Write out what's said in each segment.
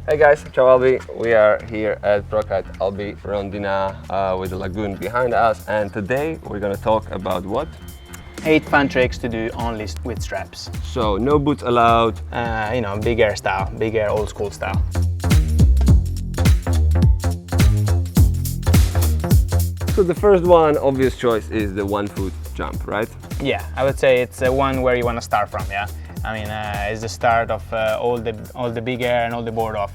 Hey guys, ciao Alby. We are here at Kite Alby, Rondina, with the lagoon behind us, and today we're gonna talk about what? 8 fun tricks to do only with straps. So no boots allowed. Big air style, big air old school style. So the first one, obvious choice, is the 1 foot jump, right? Yeah, I would say it's one where you want to start from. Yeah, I mean it's the start of all the big air and all the board off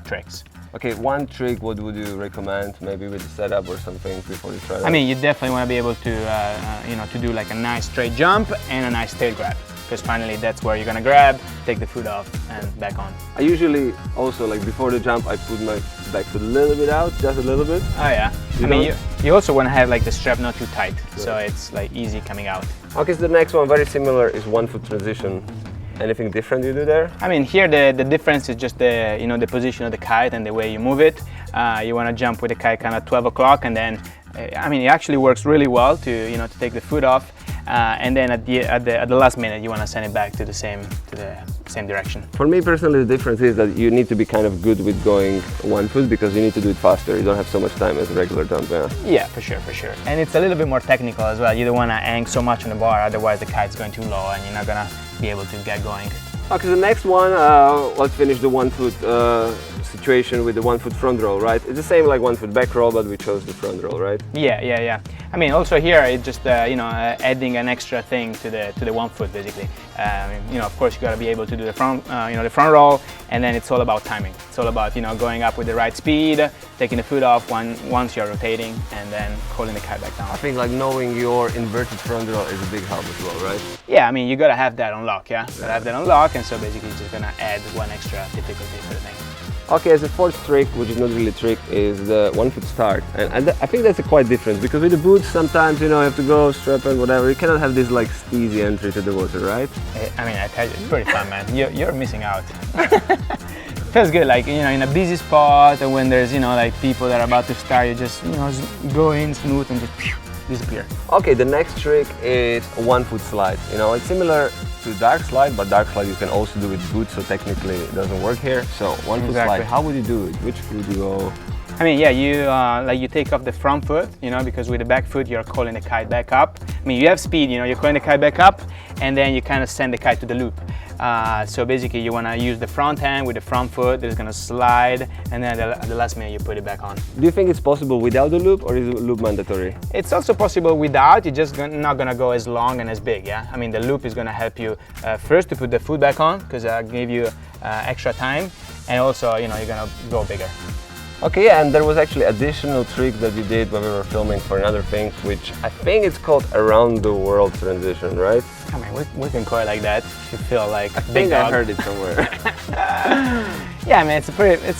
tricks. Okay, one trick. What would you recommend? Maybe with the setup or something before you try that? I mean, you definitely want to be able to to do like a nice straight jump and a nice tail grab, because finally that's where you're gonna grab, take the foot off, and back on. I usually also, like before the jump, I put my back foot a little bit out, just a little bit. Oh yeah. I mean, you also want to have like the strap not too tight, so it's like easy coming out. Okay, so the next one, very similar, is 1 foot transition. Anything different you do there? I mean, here the difference is just the position of the kite and the way you move it. You want to jump with the kite kind of 12 o'clock, and then I mean it actually works really well to take the foot off, and then at the last minute you want to send it back to the same direction. For me personally, the difference is that you need to be kind of good with going 1 foot, because you need to do it faster. You don't have so much time as a regular jump. Yeah, for sure. And it's a little bit more technical as well. You don't want to hang so much on the bar, otherwise the kite's going too low and you're not gonna be able to get going. Okay, the next one, let's finish the 1 foot situation with the 1 foot front roll, right? It's the same like 1 foot back roll, but we chose the front roll, right? Yeah. I mean, also here it's just adding an extra thing to the 1 foot basically. Of course you got to be able to do the front roll, and then it's all about timing. It's all about going up with the right speed, taking the foot off once you're rotating, and then holding the kite back down. I think like knowing your inverted front roll is a big help as well, right? Yeah, I mean you got to have that on lock. Yeah, got to have that on lock, and so basically you're just gonna add one extra difficulty to the thing. Okay, as a fourth trick, which is not really a trick, is the 1 foot start, and I think that's a quite different, because with the boots sometimes you have to go strap and whatever. You cannot have this like easy entry to the water, right? I mean, I tell you, it's pretty fun, man. You're missing out. Feels good, like in a busy spot, and when there's like people that are about to start, you just go in smooth and just disappear. Okay, the next trick is a 1 foot slide. It's similar to dark slide, but dark slide you can also do with boots, so technically it doesn't work here. So 1 foot slide, how would you do it? Which foot do you go? I mean, yeah, you take off the front foot, because with the back foot you're calling the kite back up. I mean, you have speed, you're calling the kite back up, and then you kind of send the kite to the loop. So basically you want to use the front hand with the front foot that is going to slide, and then at the last minute you put it back on. Do you think it's possible without the loop, or is the loop mandatory? It's also possible without. You're just not going to go as long and as big. Yeah, I mean the loop is going to help you first to put the foot back on, because it'll give you extra time, and also you're going to go bigger. Okay, yeah, and there was actually additional trick that you did when we were filming for another thing, which I think it's called around the world transition, right? I mean, we can call it like that if you feel like I think I heard it somewhere. Yeah, I mean, it's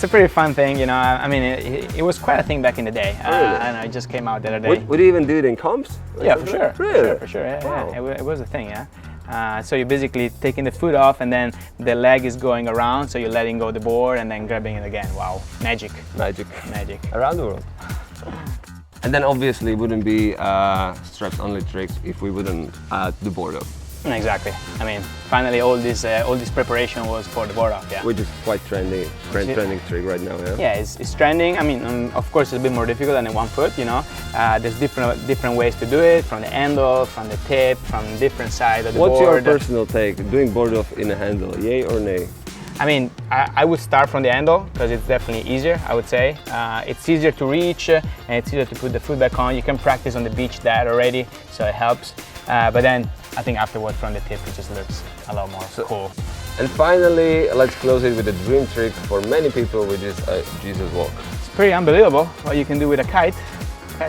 a pretty fun thing, I mean, it was quite a thing back in the day, really? And it just came out the other day. Would you even do it in comps? Yeah, for sure. Really? For sure. Yeah, wow. Yeah. It was a thing, yeah. So you're basically taking the foot off, and then the leg is going around, so you're letting go the board and then grabbing it again. Wow, magic. Around the world. And then obviously it wouldn't be straps only tricks if we wouldn't add the board up. Exactly. I mean, finally all this preparation was for the board off, yeah. Which is quite trending trick right now, yeah. Yeah, it's trending. I mean, of course it's a bit more difficult than the 1 foot, There's different ways to do it, from the handle, from the tip, from different side of the board. What's your personal take, doing board off in a handle, yay or nay? I mean, I would start from the handle, because it's definitely easier, I would say. It's easier to reach, and it's easier to put the foot back on. You can practice on the beach that already, so it helps. But then I think afterward from the tip it just looks a lot more cool. And finally, let's close it with a dream trick for many people, which is a Jesus walk. It's pretty unbelievable what you can do with a kite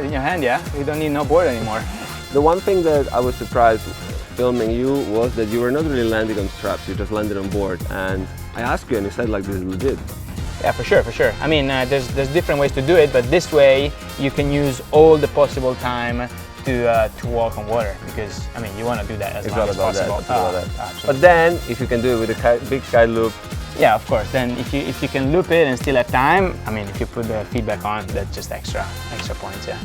in your hand, yeah? You don't need no board anymore. The one thing that I was surprised filming you was that you were not really landing on straps, you just landed on board. And I asked you and you said like this is legit. Yeah, for sure. I mean, there's different ways to do it, but this way you can use all the possible time to walk on water, because I mean you want to do that as long as possible. It's all about that. But then if you can do it with a big kite loop, yeah, of course. Then if you can loop it and still have time, I mean if you put the feet back on, that's just extra points, yeah.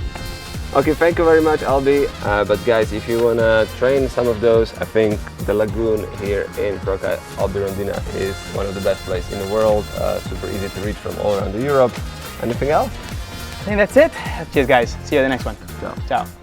Okay, thank you very much, Alby. But guys, if you wanna train some of those, I think the lagoon here in Kite, Alby Rondina, is one of the best places in the world. Super easy to reach from all around Europe. Anything else? I think that's it. Cheers, guys. See you at the next one. Ciao. Ciao.